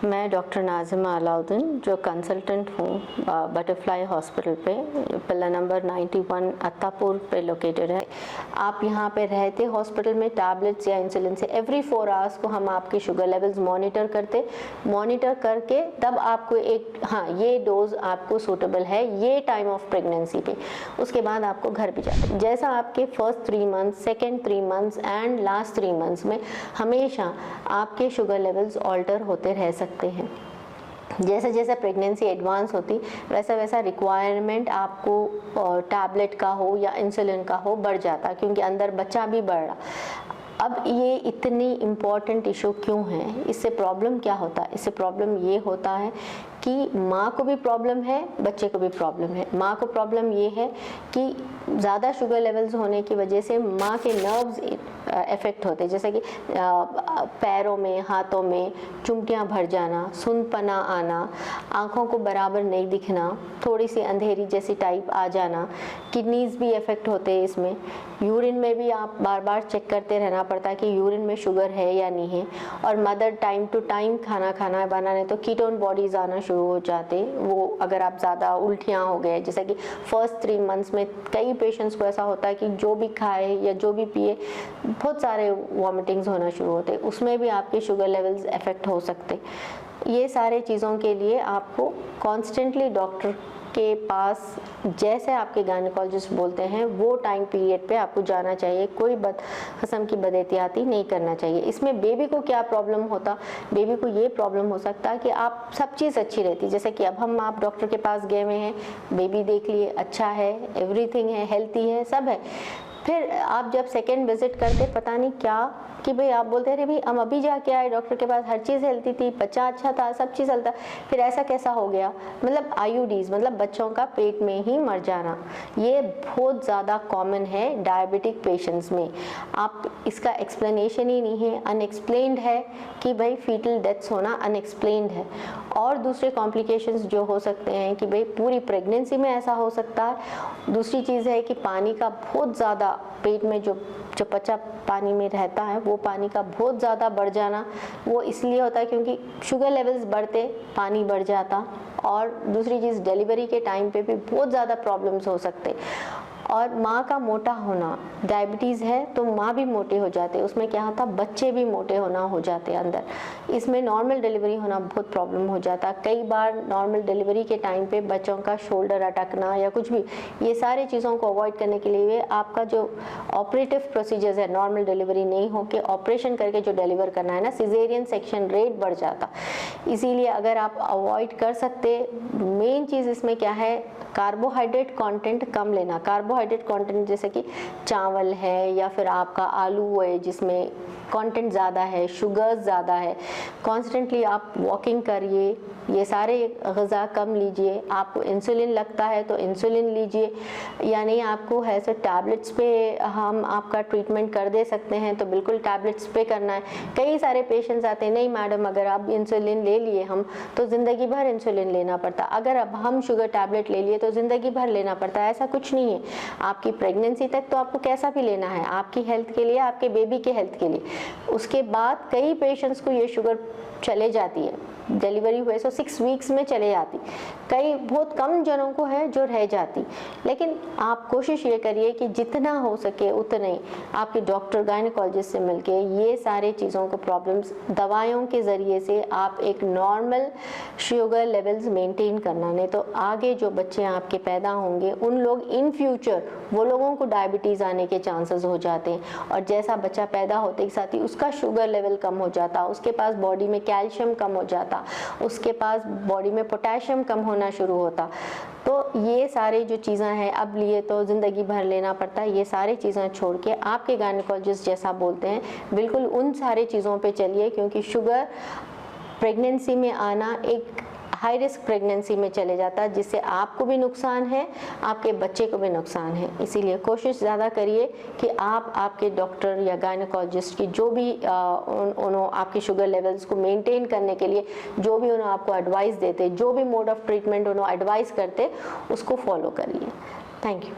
मैं डॉक्टर नाज़िमा अलाउद्दीन जो कंसल्टेंट हूँ बटरफ्लाई हॉस्पिटल पे, पिल्ला नंबर 91 अत्तापुर पे लोकेटेड है। आप यहाँ पे रहते हॉस्पिटल में टैबलेट्स या इंसुलिन से एवरी 4 आवर्स को हम आपके शुगर लेवल्स मॉनिटर करके तब आपको एक ये डोज आपको सूटेबल है ये टाइम ऑफ प्रेगनेंसी पे, उसके बाद आपको घर भी जाते हैं। जैसा आपके first 3 months, second 3 months and last 3 months में हमेशा आपके शुगर लेवल्स ऑल्टर होते रह सकते हैं। जैसे जैसे प्रेगनेंसी एडवांस होती वैसा वैसा रिक्वायरमेंट आपको टैबलेट का हो या इंसुलिन का हो बढ़ जाता, क्योंकि अंदर बच्चा भी बढ़ रहा। अब ये इतनी इम्पॉर्टेंट इशू क्यों है, इससे प्रॉब्लम क्या होता है? इससे प्रॉब्लम ये होता है कि माँ को भी प्रॉब्लम है, बच्चे को भी प्रॉब्लम है। माँ को प्रॉब्लम ये है कि ज़्यादा शुगर लेवल्स होने की वजह से माँ के नर्व्स इफेक्ट होते हैं, जैसे कि पैरों में, हाथों में चुमटियाँ भर जाना, सुनपना आना, आँखों को बराबर नहीं दिखना, थोड़ी सी अंधेरी जैसी टाइप आ जाना, किडनीज भी इफेक्ट होते हैं इसमें। यूरिन में भी आप बार बार चेक करते रहना पड़ता है कि यूरिन में शुगर है या नहीं है। और मदर टाइम टू टाइम खाना बनाने तो कीटोन बॉडीज आना शुरू हो जाते। वो अगर आप ज़्यादा उल्टियाँ हो गए, जैसे कि फर्स्ट 3 मंथ्स में कई पेशेंट्स को ऐसा होता है कि जो भी खाए या जो भी पिए बहुत सारे वॉमिटिंग्स होना शुरू होते, उसमें भी आपके शुगर लेवल्स इफेक्ट हो सकते। ये सारे चीज़ों के लिए आपको कॉन्स्टेंटली डॉक्टर के पास, जैसे आपके गायनेकोलॉजिस्ट बोलते हैं वो टाइम पीरियड पे आपको जाना चाहिए। कोई किस्म की बदएहतियाती नहीं करना चाहिए। इसमें बेबी को क्या प्रॉब्लम होता, बेबी को ये प्रॉब्लम हो सकता है कि आप सब चीज़ अच्छी रहती, जैसे कि अब हम आप डॉक्टर के पास गए हुए हैं, बेबी देख लिए अच्छा है, एवरीथिंग है, हेल्थी है, सब है। फिर आप जब सेकेंड विजिट करते पता नहीं क्या कि भाई आप बोलते रहे भाई हम अभी जाके आए डॉक्टर के पास, हर चीज़ हेल्थी थी, बच्चा अच्छा था, सब चीज़ चलता, फिर ऐसा कैसा हो गया? मतलब आईयूडीज मतलब बच्चों का पेट में ही मर जाना, ये बहुत ज़्यादा कॉमन है डायबिटिक पेशेंट्स में। आप इसका एक्सप्लेनेशन ही नहीं है, अनएक्सप्लेन्ड है कि भाई फीटल डेथ्स होना अनएक्सप्लेन्ड है। और दूसरे कॉम्प्लिकेशंस जो हो सकते हैं कि भाई पूरी प्रेगनेंसी में ऐसा हो सकता है। दूसरी चीज़ है कि पानी का बहुत ज़्यादा पेट में जो बच्चा पानी में रहता है वो पानी का बहुत ज़्यादा बढ़ जाना, वो इसलिए होता है क्योंकि शुगर लेवल्स बढ़ते पानी बढ़ जाता। और दूसरी चीज़ डिलीवरी के टाइम पे भी बहुत ज़्यादा प्रॉब्लम्स हो सकते। और माँ का मोटा होना, डायबिटीज़ है तो माँ भी मोटे हो जाते, उसमें क्या होता बच्चे भी मोटे होना हो जाते अंदर। इसमें नॉर्मल डिलीवरी होना बहुत प्रॉब्लम हो जाता। कई बार नॉर्मल डिलीवरी के टाइम पे बच्चों का शोल्डर अटकना या कुछ भी, ये सारी चीज़ों को अवॉइड करने के लिए आपका जो ऑपरेटिव प्रोसीजर्स है, नॉर्मल डिलीवरी नहीं हो के ऑपरेशन करके जो डिलीवर करना है ना, सिजेरियन सेक्शन रेट बढ़ जाता। इसीलिए अगर आप अवॉइड कर सकते, मेन चीज़ इसमें क्या है, कार्बोहाइड्रेट कंटेंट कम लेना। कार्बोहाइड्रेट कंटेंट जैसे कि चावल है या फिर आपका आलू है जिसमें कंटेंट ज़्यादा है, शुगर्स ज़्यादा है। कॉन्स्टेंटली आप वॉकिंग करिए, ये सारे ग़िज़ा कम लीजिए। आपको इंसुलिन लगता है तो इंसुलिन लीजिए, यानी आपको है सो टैबलेट्स पे हम आपका ट्रीटमेंट कर दे सकते हैं तो बिल्कुल टैबलेट्स पे करना है। कई सारे पेशेंट्स आते हैं, नहीं मैडम अगर आप इंसुलिन ले लिए हम तो ज़िंदगी भर इंसुलिन लेना पड़ता, अगर अब हम शुगर टैबलेट ले लिए तो ज़िंदगी भर लेना पड़ता है। ऐसा कुछ नहीं है, आपकी प्रेगनेंसी तक तो आपको कैसा भी लेना है, आपकी हेल्थ के लिए, आपके बेबी के हेल्थ के लिए। उसके बाद कई पेशेंट्स को ये शुगर चले जाती है, डिलीवरी हुए तो 6 वीक्स में चले जाती, कई बहुत कम जनों को है जो रह जाती। लेकिन आप कोशिश ये करिए कि जितना हो सके उतने आपके डॉक्टर गायनेकोलॉजिस्ट से मिलके ये सारे चीज़ों को प्रॉब्लम्स दवाइयों के ज़रिए से आप एक नॉर्मल शुगर लेवल्स मेंटेन करना, नहीं तो आगे जो बच्चे आपके पैदा होंगे उन लोग इन फ्यूचर वो लोगों को डायबिटीज़ आने के चांसेस हो जाते हैं। और जैसा बच्चा पैदा होते के साथ ही उसका शुगर लेवल कम हो जाता, उसके पास बॉडी में कैल्शियम कम हो जाता, उसके पास बॉडी में पोटेशियम कम होना शुरू होता। तो ये सारे जो चीज़ें हैं अब लिए तो ज़िंदगी भर लेना पड़ता है। ये सारी चीज़ें छोड़ के आपके गायनेकोलॉजिस्ट जैसा बोलते हैं बिल्कुल उन सारी चीज़ों पे चलिए, क्योंकि शुगर प्रेगनेंसी में आना एक हाई रिस्क प्रेगनेंसी में चले जाता है, जिससे आपको भी नुकसान है, आपके बच्चे को भी नुकसान है। इसीलिए कोशिश ज़्यादा करिए कि आप आपके डॉक्टर या गायनेकोलॉजिस्ट की जो भी उन्होंने आपके शुगर लेवल्स को मेंटेन करने के लिए जो भी उन्होंने आपको एडवाइस देते, जो भी मोड ऑफ ट्रीटमेंट उन्होंने एडवाइस करते, उसको फॉलो करिए। Thank you.